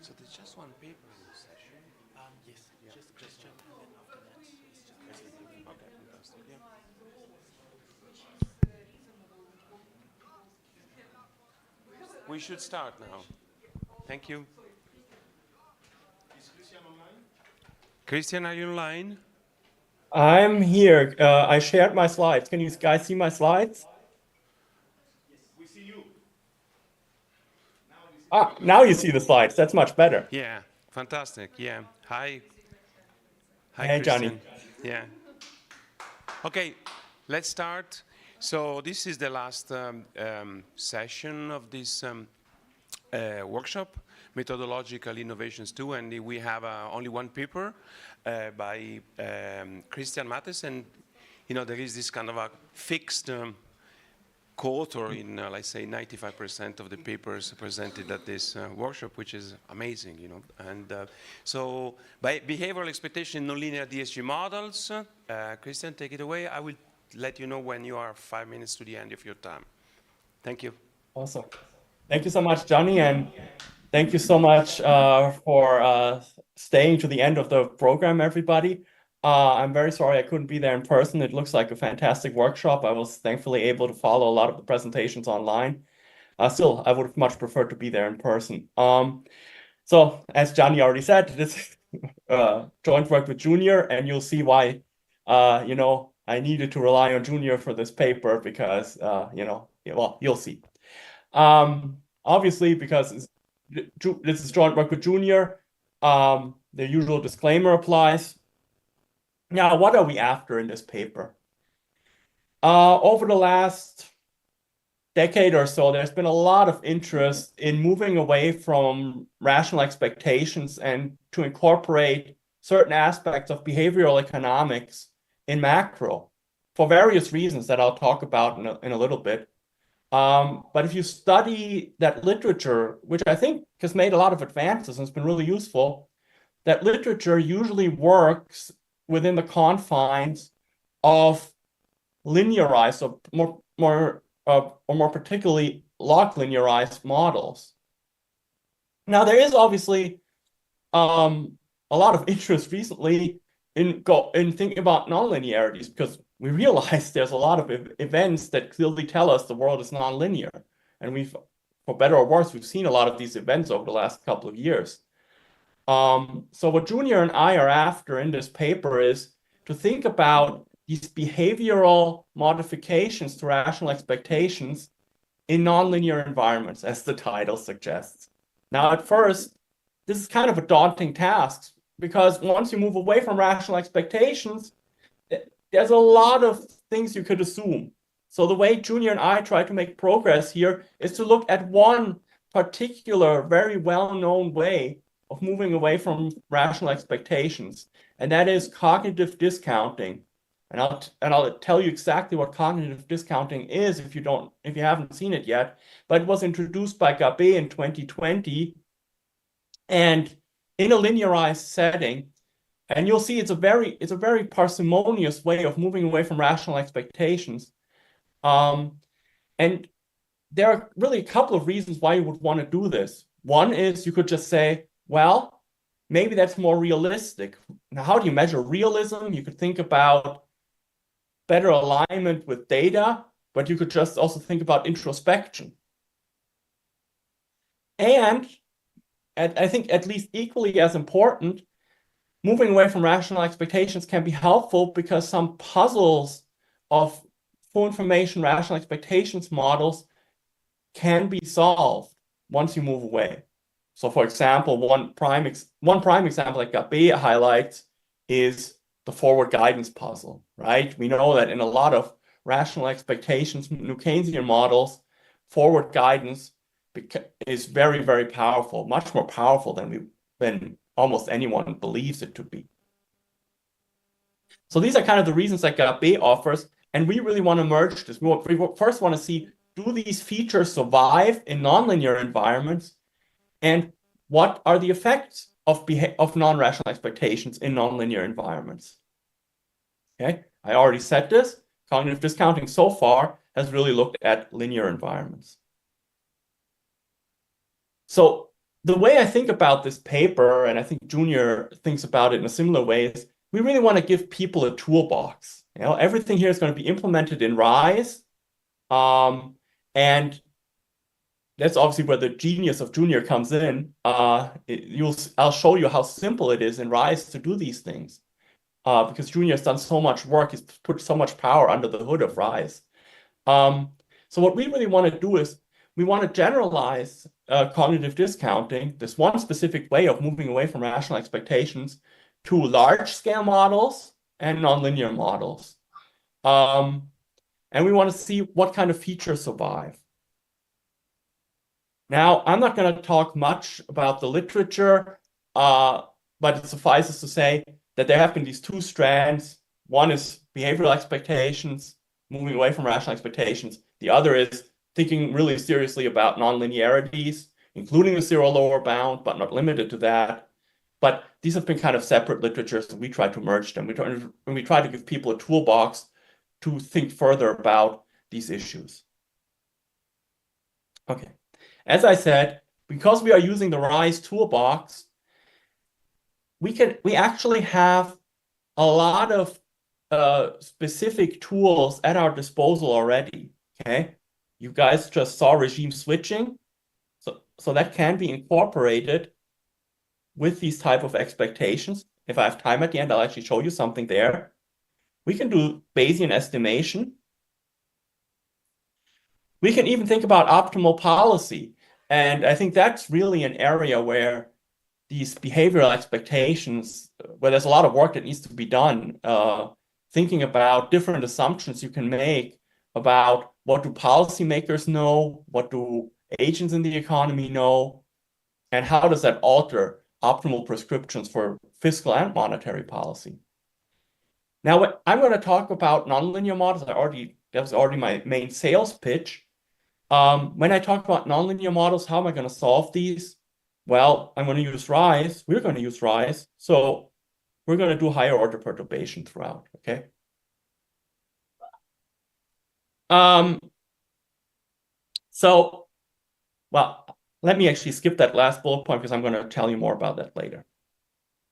So there's just one paper in this session. Yes, Yeah. just Christian, and then after that, it's just Okay, fantastic. Yeah. We should start now. Thank you. Is Christian online? Christian, are you online? I'm here. I shared my slides. Can you guys see my slides? Yes, we see you. Now we see Ah, now you see the slides. That's much better. Yeah, fantastic. Yeah. Hi. Hi, Hey, Johnny. Christian. Yeah. Okay, let's start. So this is the last session of this workshop, Methodological Innovations 2, and we have only one paper by Christian Matthes, and there is this kind of a fixed co-author in, let's say, 95% of the papers presented at this workshop, which is amazing, And so, by behavioral expectation in nonlinear DSG models, Christian, take it away. I will let you know when you are 5 minutes to the end of your time. Thank you. Awesome. Thank you so much, Johnny, and thank you so much for staying to the end of the program, everybody. I'm very sorry I couldn't be there in person. It looks like a fantastic workshop. I was thankfully able to follow a lot of the presentations online. Still, I would have much preferred to be there in person. So, as Johnny already said, this joint work with Junior, and you'll see why, I needed to rely on Junior for this paper because, well, you'll see. Obviously, because this is joint work with Junior, the usual disclaimer applies. Now, what are we after in this paper? Over the last decade or so, there's been a lot of interest in moving away from rational expectations and to incorporate certain aspects of behavioral economics in macro for various reasons that I'll talk about in a little bit. But if you study that literature, which I think has made a lot of advances and has been really useful, that literature usually works within the confines of linearized or more particularly log linearized models. Now, there is obviously a lot of interest recently in thinking about nonlinearities because we realize there's a lot of events that clearly tell us the world is nonlinear. And for better or worse, we've seen a lot of these events over the last couple of years. So what Junior and I are after in this paper is to think about these behavioral modifications to rational expectations in nonlinear environments, as the title suggests. Now, at first, this is kind of a daunting task because once you move away from rational expectations, there's a lot of things you could assume. So the way Junior and I try to make progress here is to look at one particular, very well-known way of moving away from rational expectations, and that is cognitive discounting. And I'll tell you exactly what cognitive discounting is if you haven't seen it yet. But it was introduced by Gabay in 2020, and in a linearized setting. And you'll see it's a very parsimonious way of moving away from rational expectations. And there are really a couple of reasons why you would want to do this. One is you could just say, well, maybe that's more realistic. Now, how do you measure realism? You could think about better alignment with data, but you could just also think about introspection. And I think at least equally as important, moving away from rational expectations can be helpful because some puzzles of full information rational expectations models can be solved once you move away. So for example, one prime example that Gabay highlights is the forward guidance puzzle, right? We know that in a lot of rational expectations, New Keynesian models, forward guidance is very, very powerful, much more powerful than almost anyone believes it to be. So these are kind of the reasons that Gabay offers, and we really want to merge this. We first want to see, do these features survive in nonlinear environments, and what are the effects of non-rational expectations in nonlinear environments? Okay, I already said this. Cognitive discounting so far has really looked at linear environments. So the way I think about this paper, and I think Junior thinks about it in a similar way, is we really want to give people a toolbox. Everything here is going to be implemented in Rise. And that's obviously where the genius of Junior comes in. I'll show you how simple it is in Rise to do these things. Because Junior has done so much work, he's put so much power under the hood of Rise. So what we really want to do is we want to generalize cognitive discounting, this one specific way of moving away from rational expectations, to large-scale models and nonlinear models. And we want to see what kind of features survive. Now, I'm not going to talk much about the literature, but it suffices to say that there have been these two strands. One is behavioral expectations, moving away from rational expectations. The other is thinking really seriously about nonlinearities, including the zero lower bound, but not limited to that. But these have been kind of separate literatures, and we try to merge them. We try to give people a toolbox to think further about these issues. Okay. As I said, because we are using the Rise toolbox, we actually have a lot of specific tools at our disposal already. Okay, you guys just saw regime switching, so that can be incorporated with these type of expectations. If I have time at the end, I'll actually show you something there. We can do Bayesian estimation. We can even think about optimal policy. And I think that's really an area where these behavioral expectations, where there's a lot of work that needs to be done, thinking about different assumptions you can make about what do policymakers know, what do agents in the economy know, and how does that alter optimal prescriptions for fiscal and monetary policy. Now, I'm going to talk about nonlinear models. That was already my main sales pitch. When I talk about nonlinear models, how am I going to solve these? Well, I'm going to use Rise. We're going to use Rise. So we're going to do higher order perturbation throughout, okay? Well, let me actually skip that last bullet point because I'm going to tell you more about that later.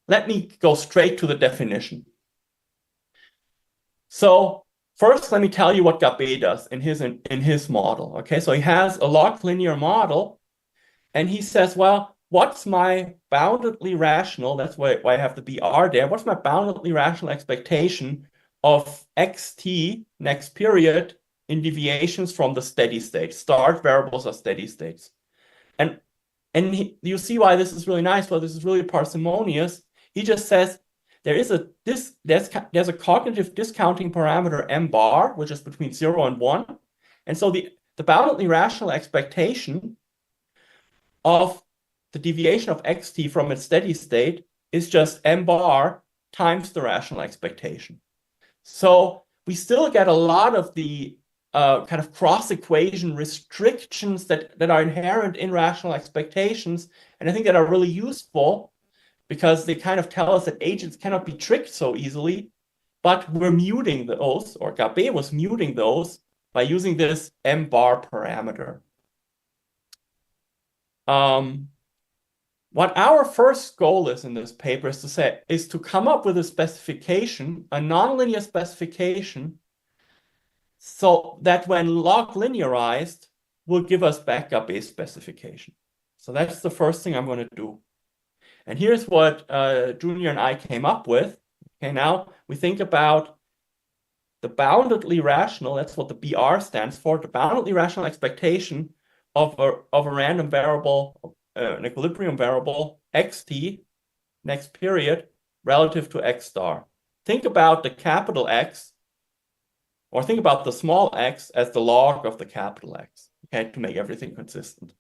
Let me go straight to the definition. So first, let me tell you what Gabay does in his model. Okay, so he has a log linear model, and he says, well, what's my boundedly rational? That's why I have the BR there. What's my boundedly rational expectation of xt next period in deviations from the steady state? Start variables are steady states, and you see why this is really nice. Well, this is really parsimonious. He just says, there's a cognitive discounting parameter m bar, which is between 0 and 1. And so the boundedly rational expectation of the deviation of xt from its steady state is just m bar times the rational expectation. So we still get a lot of the kind of cross-equation restrictions that are inherent in rational expectations, and I think that are really useful because they kind of tell us that agents cannot be tricked so easily, but we're muting those, or Gabay was muting those by using this m bar parameter. What our first goal is in this paper is to come up with a specification, a nonlinear specification, so that when log linearized will give us back Gabay's specification. So that's the first thing I'm going to do. And here's what Junior and I came up with. Okay, now we think about the boundedly rational, that's what the BR stands for, the boundedly rational expectation of a random variable, an equilibrium variable, xt, next period, relative to x star. Think about the capital X, or think about the small x as the log of the capital X, okay, to make everything consistent.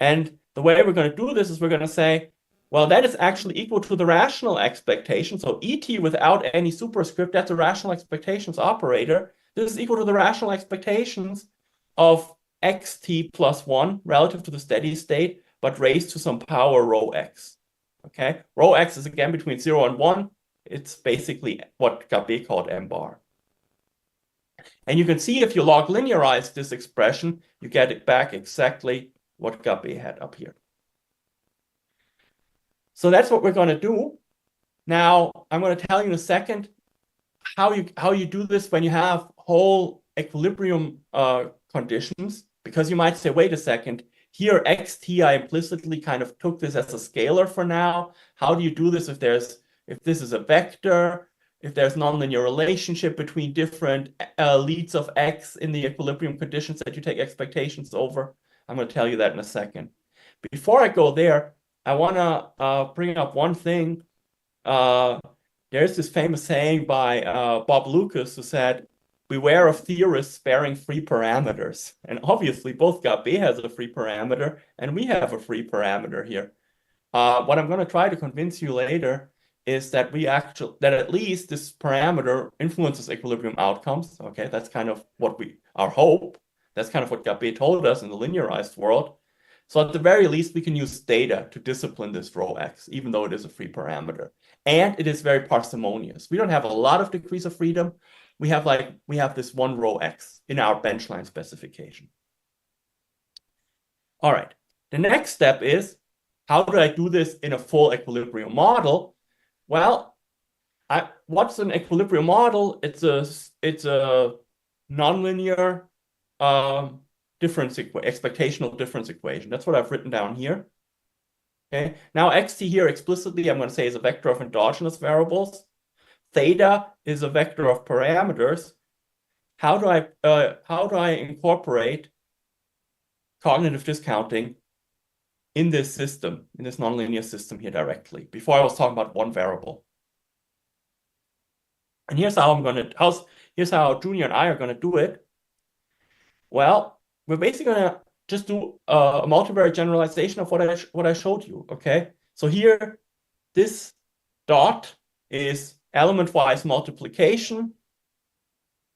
And the way we're going to do this is we're going to say, well, that is actually equal to the rational expectation. So ET without any superscript, that's a rational expectations operator. This is equal to the rational expectations of xt plus 1 relative to the steady state, but raised to some power rho x. Okay, rho x is again between 0 and 1. It's basically what Gabay called m bar. And you can see if you log linearize this expression, you get it back exactly what Gabay had up here. So that's what we're going to do. Now, I'm going to tell you in a second how you do this when you have whole equilibrium conditions, because you might say, wait a second, here xt, I implicitly kind of took this as a scalar for now. How do you do this if this is a vector, if there's nonlinear relationship between different leads of x in the equilibrium conditions that you take expectations over? I'm going to tell you that in a second. Before I go there, I want to bring up one thing. There's this famous saying by Bob Lucas who said, beware of theorists sparing free parameters. And obviously, both Gabé has a free parameter, and we have a free parameter here. What I'm going to try to convince you later is that that at least this parameter influences equilibrium outcomes. Okay, that's kind of our hope. That's kind of what Gabé told us in the linearized world. So at the very least, we can use data to discipline this rho x, even though it is a free parameter. And it is very parsimonious. We don't have a lot of degrees of freedom. We have this one rho x in our benchline specification. All right. The next step is, how do I do this in a full equilibrium model? Well, what's an equilibrium model? It's a nonlinear expectational difference equation. That's what I've written down here. Okay. Now xt here explicitly, I'm going to say, is a vector of endogenous variables. Theta is a vector of parameters. How do I incorporate cognitive discounting in this system, in this nonlinear system here directly? Before I was talking about one variable. And here's how Junior and I are going to do it. Well, we're basically going to just do a multivariate generalization of what I showed you. Okay, so here, this dot is element-wise multiplication.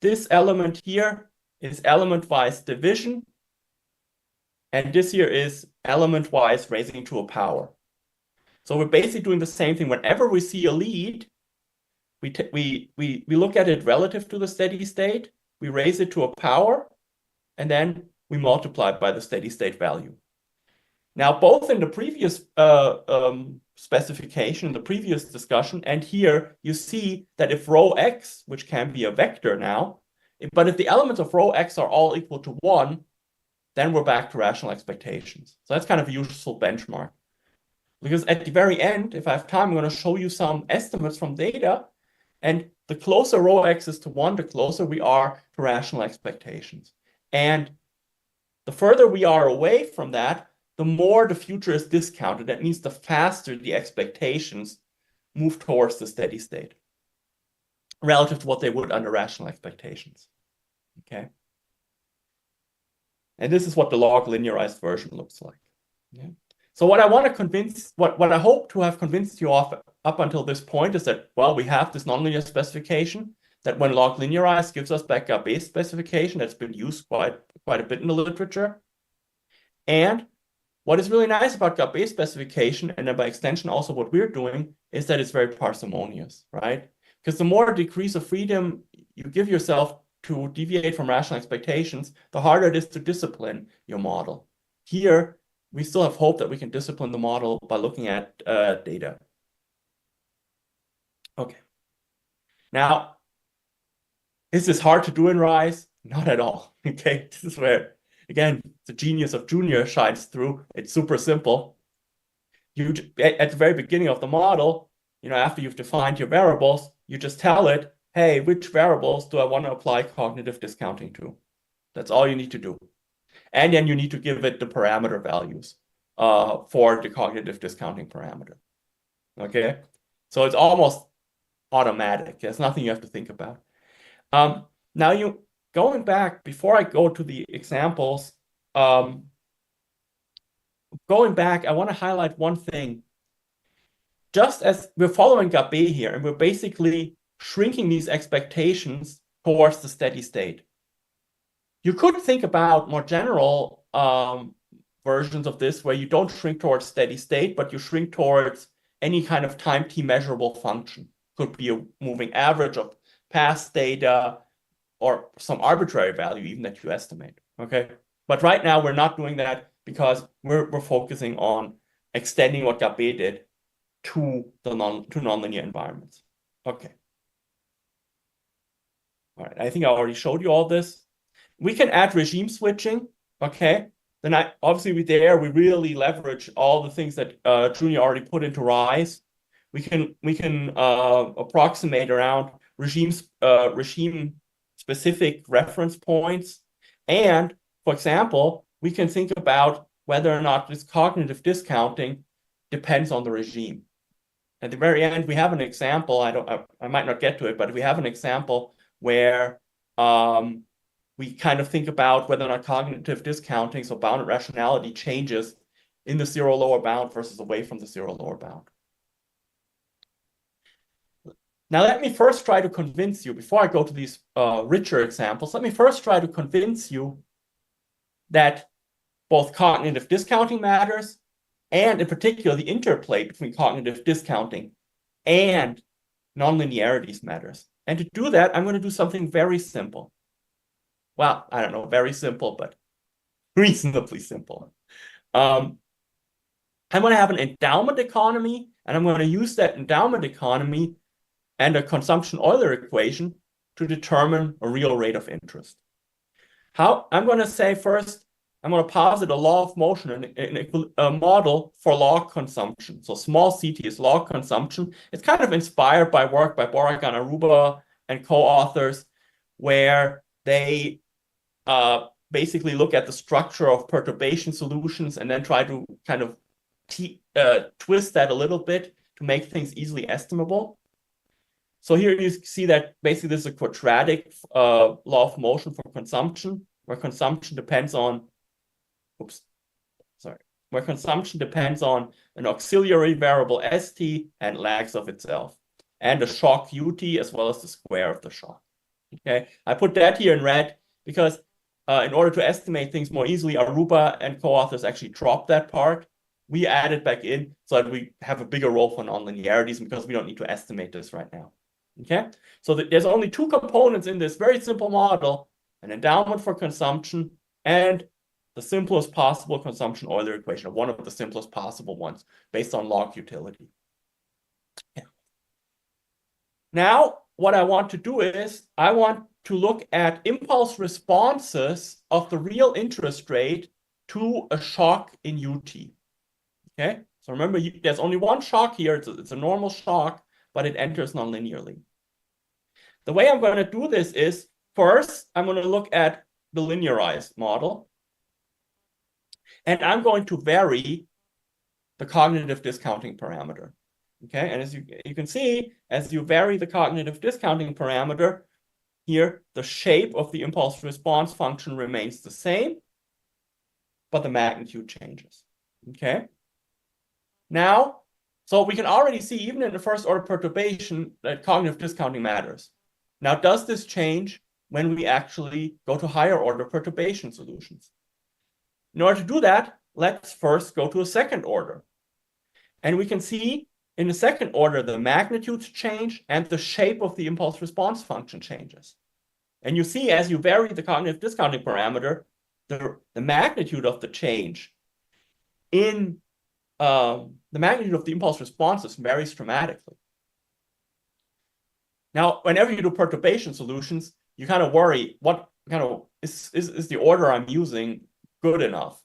This element here is element-wise division. And this here is element-wise raising to a power. So we're basically doing the same thing. Whenever we see a lead, we look at it relative to the steady state, we raise it to a power, and then we multiply it by the steady state value. Now, both in the previous specification, the previous discussion, and here, you see that if rho x, which can be a vector now, but if the elements of rho x are all equal to 1, then we're back to rational expectations. So that's kind of a useful benchmark. Because at the very end, if I have time, I'm going to show you some estimates from data. And the closer rho x is to 1, the closer we are to rational expectations. And the further we are away from that, the more the future is discounted. That means the faster the expectations move towards the steady state relative to what they would under rational expectations. Okay. And this is what the log linearized version looks like. Yeah. So what I want to convince, what I hope to have convinced you of up until this point is that, well, we have this nonlinear specification that when log linearized gives us back a base specification that's been used quite a bit in the literature. And what is really nice about Gabé specification, and then by extension also what we're doing, is that it's very parsimonious, right? Because the more degrees of freedom you give yourself to deviate from rational expectations, the harder it is to discipline your model. Here, we still have hope that we can discipline the model by looking at data. Okay. Now, is this hard to do in RISE? Not at all. Okay, this is where, again, the genius of Junior shines through. It's super simple. You, at the very beginning of the model, after you've defined your variables, you just tell it, hey, which variables do I want to apply cognitive discounting to? That's all you need to do. And then you need to give it the parameter values for the cognitive discounting parameter. Okay, so it's almost automatic. There's nothing you have to think about. Now, going back, before I go to the examples, going back, I want to highlight one thing. Just as we're following Gabé here, and we're basically shrinking these expectations towards the steady state. You could think about more general versions of this where you don't shrink towards steady state, but you shrink towards any kind of time t measurable function. Could be a moving average of past data or some arbitrary value even that you estimate. Okay, but right now we're not doing that because we're focusing on extending what Gabé did to nonlinear environments. Okay. All right, I think I already showed you all this. We can add regime switching, okay? Then obviously we really leverage all the things that Junior already put into RISE. We can approximate around regime specific reference points. And for example, we can think about whether or not this cognitive discounting depends on the regime. At the very end, we have an example. I might not get to it, but we have an example where we kind of think about whether or not cognitive discounting, so bounded rationality, changes in the zero lower bound versus away from the zero lower bound. Now, let me first try to convince you, before I go to these richer examples, let me first try to convince you that both cognitive discounting matters, and in particular, the interplay between cognitive discounting and nonlinearities matters. And to do that, I'm going to do something very simple. Well, I don't know, very simple, but reasonably simple. I'm going to have an endowment economy, and I'm going to use that endowment economy and a consumption-Euler equation to determine a real rate of interest. How? I'm going to say first, I'm going to posit a law of motion, a model for log consumption. So small ct is log consumption. It's kind of inspired by work by Boragan, Aruba, and co-authors, where they basically look at the structure of perturbation solutions and then try to kind of twist that a little bit to make things easily estimable. So here you see that basically this is a quadratic law of motion for consumption, where consumption depends on, where consumption depends on an auxiliary variable st and lags of itself, and a shock ut as well as the square of the shock. Okay, I put that here in red because in order to estimate things more easily, Aruba and co-authors actually dropped that part. We added back in so that we have a bigger role for nonlinearities because we don't need to estimate this right now. Okay, so there's only two components in this very simple model: an endowment for consumption and the simplest possible consumption Euler equation, one of the simplest possible ones based on log utility. Yeah. Now, what I want to do is I want to look at impulse responses of the real interest rate to a shock in ut. Okay, so remember, there's only one shock here. It's a normal shock, but it enters nonlinearly. The way I'm going to do this is, first, I'm going to look at the linearized model. And I'm going to vary the cognitive discounting parameter. Okay, and as you can see, as you vary the cognitive discounting parameter, here, the shape of the impulse response function remains the same, but the magnitude changes. Okay. Now, so we can already see, even in the first order perturbation, that cognitive discounting matters. Now, does this change when we actually go to higher order perturbation solutions? In order to do that, let's first go to a second order. And we can see in the second order, the magnitudes change and the shape of the impulse response function changes. And you see, as you vary the cognitive discounting parameter, the magnitude of the change in the magnitude of the impulse responses varies dramatically. Now, whenever you do perturbation solutions, you kind of worry, what kind of is the order I'm using good enough?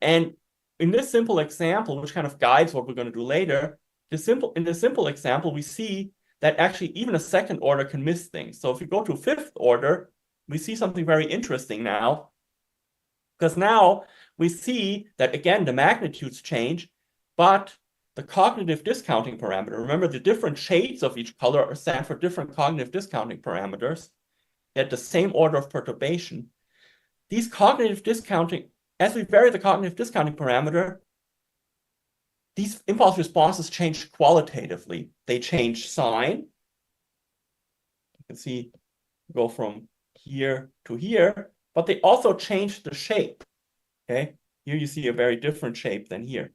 And in this simple example, which kind of guides what we're going to do later, in this simple example, we see that actually even a second order can miss things. So if you go to fifth order, we see something very interesting now, because now we see that, again, the magnitudes change, but the cognitive discounting parameter, remember the different shades of each color stand for different cognitive discounting parameters at the same order of perturbation. These cognitive discounting, as we vary the cognitive discounting parameter, these impulse responses change qualitatively. They change sign. You can see, go from here to here, but they also change the shape. Okay, here you see a very different shape than here.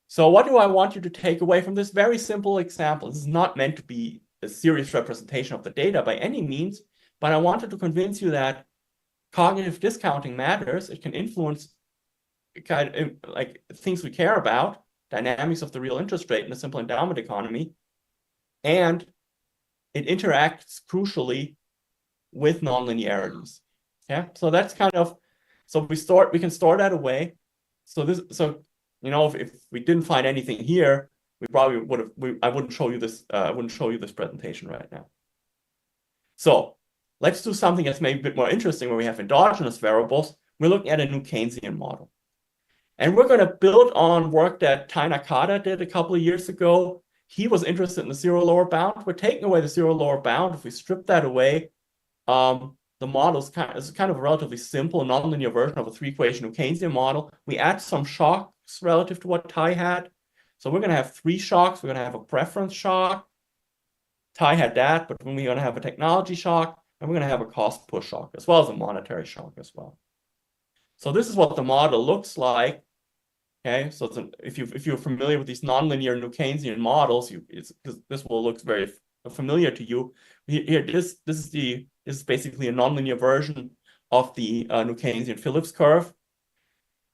So what do I want you to take away from this very simple example? This is not meant to be a serious representation of the data by any means, but I wanted to convince you that cognitive discounting matters. It can influence kind of like things we care about, dynamics of the real interest rate in a simple endowment economy, and it interacts crucially with nonlinearities. Yeah, so that's kind of, so we can store that away. So if we didn't find anything here, we probably would have, I wouldn't show you this, I wouldn't show you this presentation right now. So let's do something that's maybe a bit more interesting where we have endogenous variables. We're looking at a new Keynesian model. And we're going to build on work that Tai Nakata did a couple of years ago. He was interested in the zero lower bound. We're taking away the zero lower bound. If we strip that away, the model is kind of a relatively simple nonlinear version of a three-equation New Keynesian model. We add some shocks relative to what Tai had. So we're going to have three shocks. We're going to have a preference shock. Tai had that, but we're going to have a technology shock, and we're going to have a cost push shock, as well as a monetary shock as well. So this is what the model looks like. Okay, so if you're familiar with these nonlinear New Keynesian models, this will look very familiar to you. Here, this is basically a nonlinear version of the New Keynesian Phillips curve.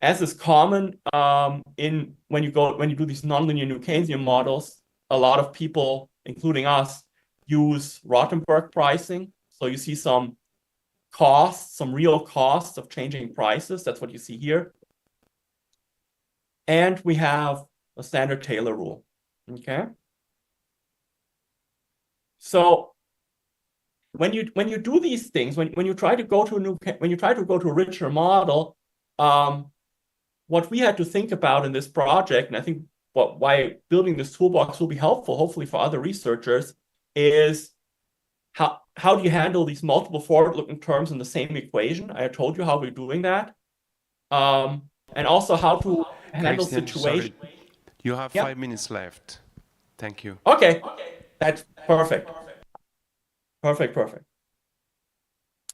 As is common when you do these nonlinear New Keynesian models, a lot of people, including us, use Rothenberg pricing. So you see some costs, some real costs of changing prices. That's what you see here. And we have a standard Taylor rule. Okay. So when you do these things, when you try to go to a richer model, what we had to think about in this project, and I think why building this toolbox will be helpful, hopefully for other researchers, is how do you handle these multiple forward-looking terms in the same equation? I told you how we're doing that. And also how to handle situations. You have 5 minutes left. Thank you. Okay, that's perfect. Perfect.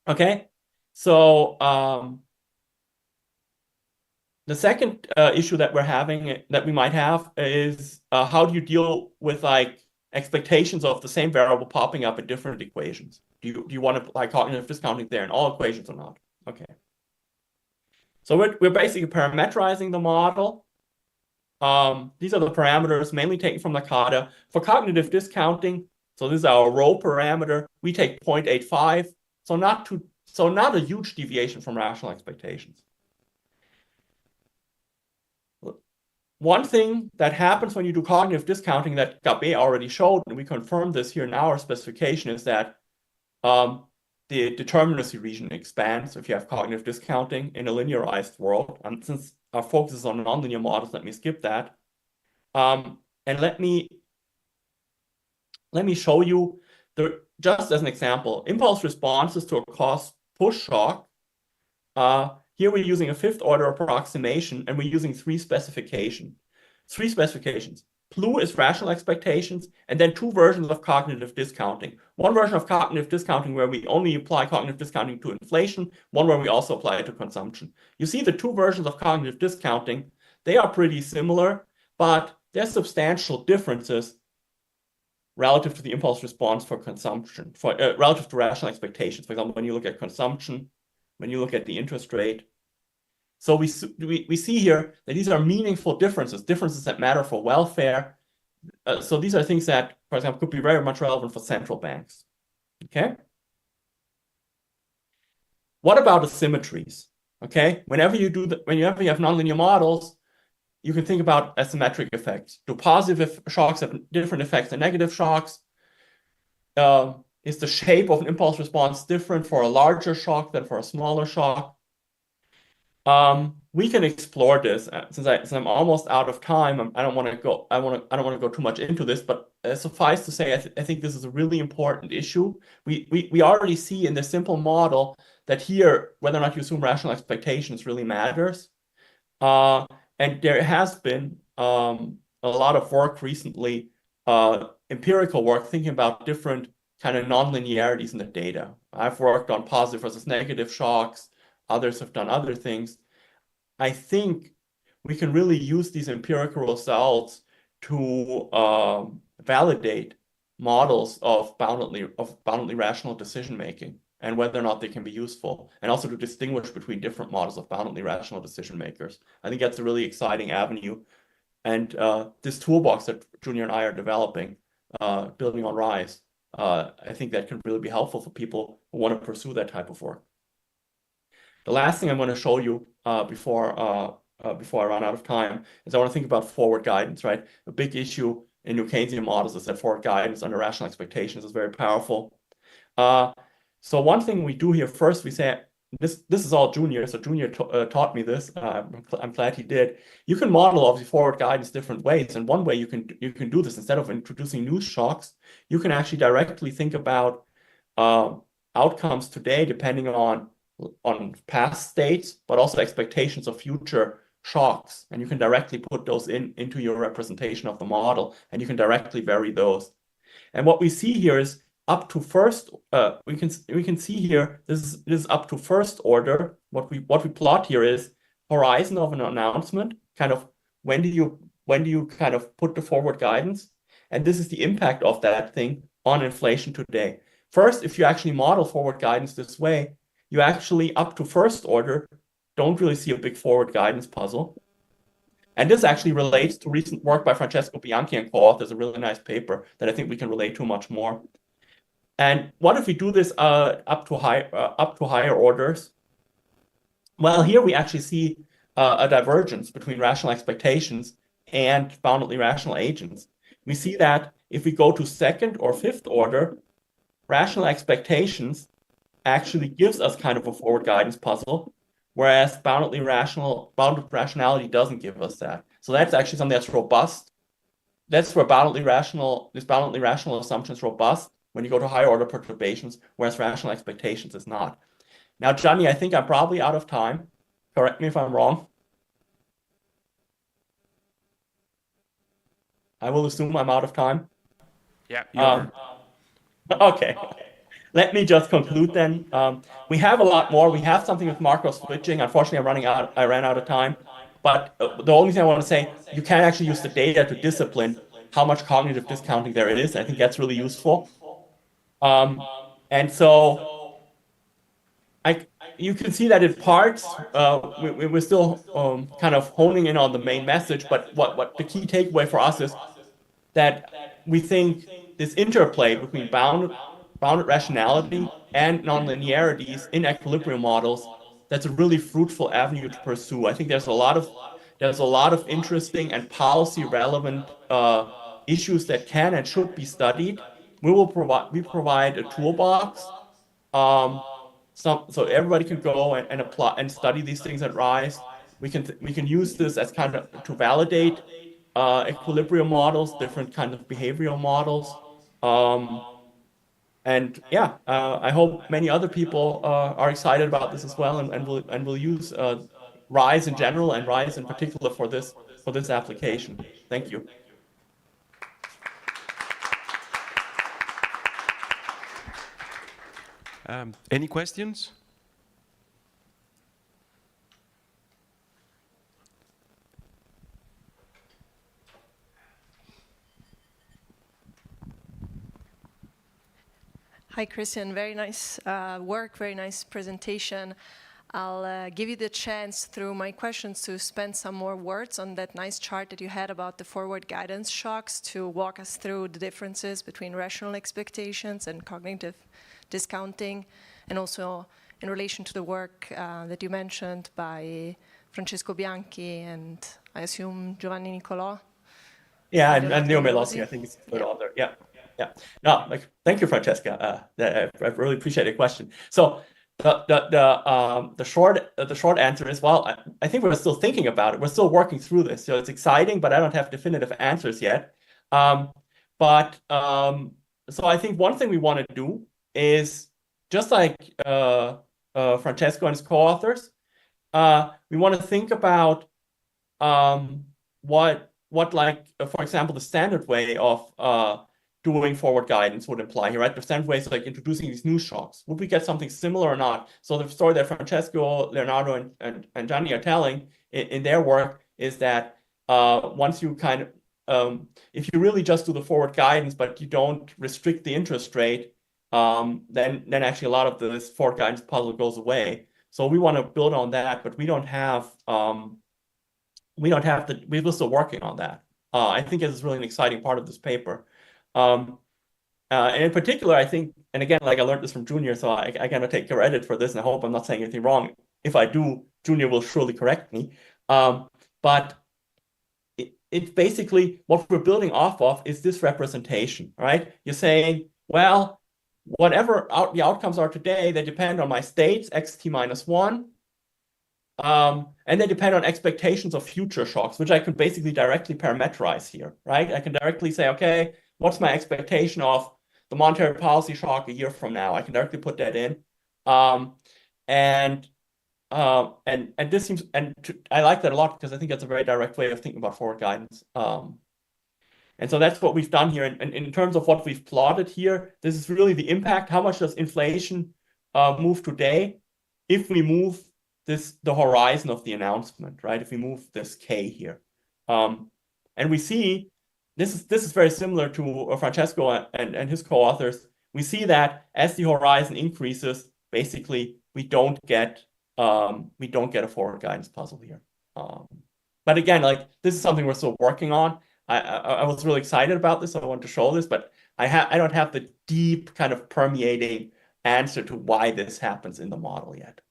Okay, so the second issue that we might have is how do you deal with like expectations of the same variable popping up in different equations? Do you want to apply cognitive discounting there in all equations or not? Okay. So we're basically parameterizing the model. These are the parameters mainly taken from Nakata. For cognitive discounting, so this is our rho parameter, we take 0.85, so not a huge deviation from rational expectations. One thing that happens when you do cognitive discounting that Gabé already showed, and we confirmed this here in our specification, is that the determinacy region expands if you have cognitive discounting in a linearized world. And since our focus is on nonlinear models, let me skip that. And let me show you, just as an example, impulse responses to a cost push shock. Here we're using a fifth order approximation, and we're using three specifications. Plu is rational expectations, and then two versions of cognitive discounting. One version of cognitive discounting where we only apply cognitive discounting to inflation, one where we also apply it to consumption. You see the two versions of cognitive discounting, they are pretty similar, but there's substantial differences relative to the impulse response for consumption, relative to rational expectations. For example, when you look at consumption, when you look at the interest rate. So we see here that these are meaningful differences that matter for welfare. So these are things that, for example, could be very much relevant for central banks. Okay. What about asymmetries? Okay. Whenever you have nonlinear models, you can think about asymmetric effects. Do positive shocks have different effects than negative shocks? Is the shape of an impulse response different for a larger shock than for a smaller shock? We can explore this. Since I'm almost out of time, I don't want to go too much into this, but suffice to say, I think this is a really important issue. We already see in the simple model that here, whether or not you assume rational expectations really matters. And there has been a lot of work recently, empirical work, thinking about different kind of nonlinearities in the data. I've worked on positive versus negative shocks. Others have done other things. I think we can really use these empirical results to validate models of boundedly rational decision making and whether or not they can be useful, and also to distinguish between different models of boundedly rational decision makers. I think that's a really exciting avenue And this toolbox that Junior and I are developing, building on RISE, I think that can really be helpful for people who want to pursue that type of work. The last thing I'm going to show you before I run out of time is I want to think about forward guidance, right? A big issue in New Keynesian models is that forward guidance under rational expectations is very powerful. So one thing we do here first, we say, this is all Junior, so Junior taught me this. I'm glad he did. You can model obviously forward guidance different ways, and one way you can do this, instead of introducing new shocks, you can actually directly think about outcomes today depending on past states, but also expectations of future shocks, and you can directly put those into your representation of the model, and you can directly vary those. And what we see here is up to first. We can see here this is up to first order. What we plot here is horizon of an announcement. Kind of when do you kind of put the forward guidance, and this is the impact of that thing on inflation today. First, if you actually model forward guidance this way, you actually up to first order don't really see a big forward guidance puzzle. And this actually relates to recent work by Francesco Bianchi and co-authors, a really nice paper that I think we can relate to much more. And what if we do this up to higher orders? Well, here we actually see a divergence between rational expectations and boundedly rational agents. We see that if we go to second or fifth order, rational expectations actually gives us kind of a forward guidance puzzle, whereas bounded rationality doesn't give us that. So that's actually something that's robust. That's where this boundedly rational assumption is robust when you go to higher order perturbations, whereas rational expectations is not. Now, Johnny, I think I'm probably out of time. Correct me if I'm wrong. I will assume I'm out of time. Yeah. Okay. Let me just conclude then. We have a lot more. We have something with macro switching. Unfortunately, I ran out of time. But the only thing I want to say, you can actually use the data to discipline how much cognitive discounting there is. I think that's really useful. And so you can see that in parts, we're still kind of honing in on the main message. But what the key takeaway for us is that we think this interplay between bounded rationality and nonlinearities in equilibrium models, that's a really fruitful avenue to pursue. I think there's a lot of interesting and policy relevant issues that can and should be studied. We provide a toolbox, so everybody can go and apply and study these things at RISE. We can use this as kind of to validate equilibrium models, different kinds of behavioral models. And yeah, I hope many other people are excited about this as well, and will use RISE in general and RISE in particular for this application. Thank you. Any questions? Hi, Christian. Very nice work, very nice presentation. I'll give you the chance through my questions to spend some more words on that nice chart that you had about the forward guidance shocks, to walk us through the differences between rational expectations and cognitive discounting, and also in relation to the work that you mentioned by Francesco Bianchi and I assume Giovanni Nicolò. Yeah, and Leo Melossi, I think it's a good author. Yeah. No, thank you, Francesca. I really appreciate your question. So the short answer is, well, I think we're still thinking about it. We're still working through this. So it's exciting, but I don't have definitive answers yet. So I think one thing we want to do is, just like Francesco and his co-authors, we want to think about what for example, the standard way of doing forward guidance would imply here, right? The standard way is like introducing these new shocks. Would we get something similar or not? So the story that Francesco, Leonardo, and Gianni are telling in their work is that once you kind of, if you really just do the forward guidance, but you don't restrict the interest rate, then actually a lot of this forward guidance puzzle goes away. So we want to build on that, but we don't have we're still working on that. I think this is really an exciting part of this paper. And in particular, I think, and again, like I learned this from Junior, so I cannot take credit for this, and I hope I'm not saying anything wrong. If I do, Junior will surely correct me. But it's basically what we're building off of is this representation, right? You're saying, well, whatever the outcomes are today, they depend on my states, xt minus 1. And they depend on expectations of future shocks, which I could basically directly parameterize here, right? I can directly say, okay, what's my expectation of the monetary policy shock a year from now? I can directly put that in. And this seems, I like that a lot because I think that's a very direct way of thinking about forward guidance. And so that's what we've done here. And in terms of what we've plotted here, this is really the impact. How much does inflation move today if we move the horizon of the announcement, right? If we move this K here. And we see, this is very similar to Francesco and his co-authors. We see that as the horizon increases, basically we don't get a forward guidance puzzle here. But again, like this is something we're still working on. I was really excited about this. So I wanted to show this, but I don't have the deep kind of permeating answer to why this happens in the model yet.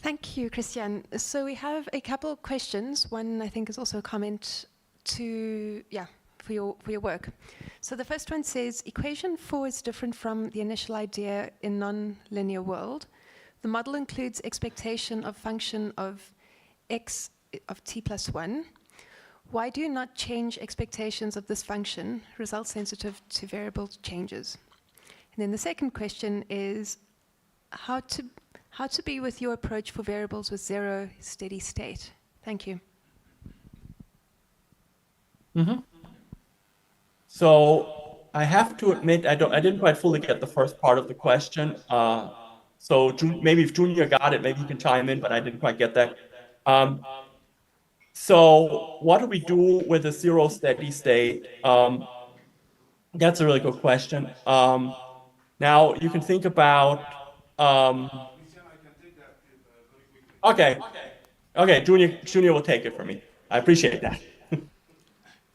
Thank you, Christian. So we have a couple of questions. One, I think, is also a comment for your work. So the first one says, equation 4 is different from the initial idea in non-linear world. The model includes expectation of function of x of t plus 1. Why do you not change expectations of this function, result sensitive to variable changes? And then the second question is, how to be with your approach for variables with zero steady state? Thank you. So I have to admit, I didn't quite fully get the first part of the question. So maybe if Junior got it, maybe he can chime in, but I didn't quite get that. So what do we do with a zero steady state? That's a really good question. Now you can think about. Okay, Junior will take it for me. I appreciate that.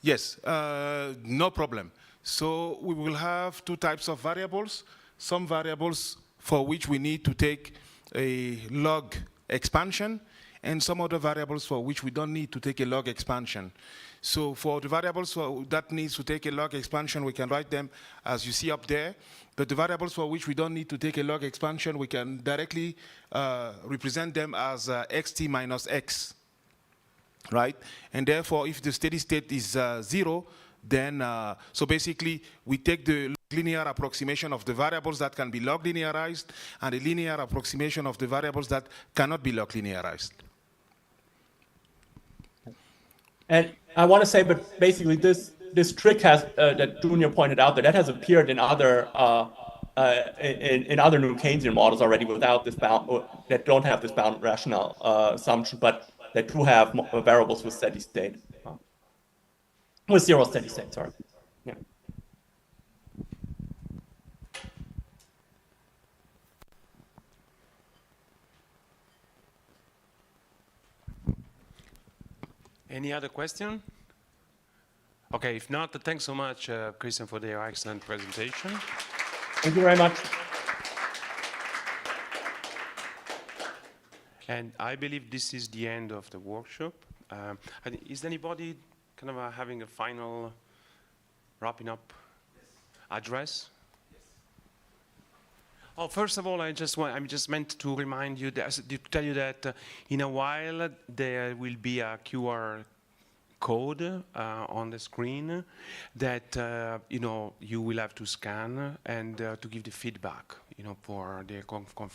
Yes, no problem. So we will have two types of variables. Some variables for which we need to take a log expansion, and some other variables for which we don't need to take a log expansion. So for the variables that needs to take a log expansion, we can write them as you see up there. But the variables for which we don't need to take a log expansion, we can directly represent them as xt minus x, right? And therefore, if the steady state is 0, then, so basically, we take the linear approximation of the variables that can be log linearized and a linear approximation of the variables that cannot be log linearized. And I want to say, but basically this trick has that Junior pointed out that has appeared in other in other new Keynesian models already without this bound that don't have this bound rational assumption, but that do have variables with steady state, with zero steady state. Sorry. Yeah. Any other question? Okay, if not, thanks so much, Christian, for the excellent presentation. Thank you very much. And I believe this is the end of the workshop. Is anybody kind of having a final wrapping up address? Oh, first of all, I just meant to remind you, to tell you that in a while there will be a QR code on the screen that you will have to scan and to give the feedback, for the conference.